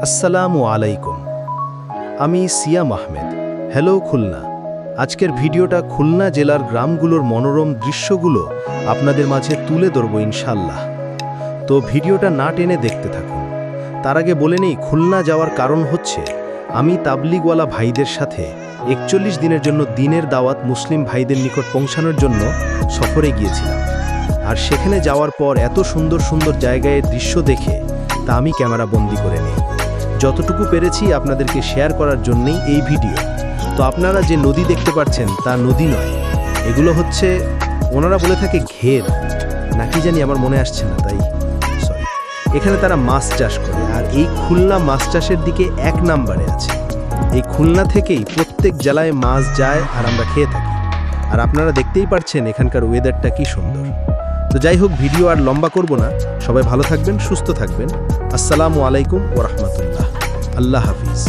আসসালামু আলাইকুম, আমি সিয়াম আহমেদ। হ্যালো খুলনা। আজকের ভিডিওটা খুলনা জেলার গ্রামগুলোর মনোরম দৃশ্যগুলো আপনাদের মাঝে তুলে ধরব ইনশাল্লাহ। তো ভিডিওটা না টেনে দেখতে থাকুন। তার আগে বলে নেই, খুলনা যাওয়ার কারণ হচ্ছে আমি তাবলিগওয়ালা ভাইদের সাথে 41 দিনের জন্য দিনের দাওয়াত মুসলিম ভাইদের নিকট পৌঁছানোর জন্য সফরে গিয়েছিলাম। আর সেখানে যাওয়ার পর এত সুন্দর সুন্দর জায়গায় দৃশ্য দেখে তা আমি ক্যামেরা বন্দি করে নিই। যতটুকু পেরেছি আপনাদেরকে শেয়ার করার জন্যই এই ভিডিও। তো আপনারা যে নদী দেখতে পাচ্ছেন তা নদী নয়, এগুলো হচ্ছে ওনারা বলে থাকে ঘের নাকি জানি, আমার মনে আসছে না, তাই সরি। এখানে তারা মাছ চাষ করে, আর এই খুলনা মাছ চাষের দিকে 1 নম্বরে আছে। এই খুলনা থেকেই প্রত্যেক জেলায় মাছ যায় আর আমরা খেয়ে থাকি। আর আপনারা দেখতেই পাচ্ছেন এখানকার ওয়েদারটা কি সুন্দর। তো যাই হোক, ভিডিও আর লম্বা করব না। সবাই ভালো থাকবেন, সুস্থ থাকবেন। আসসালামু আলাইকুম ওয়া রাহমাতুল্লাহ। আল্লাহ হাফিজ।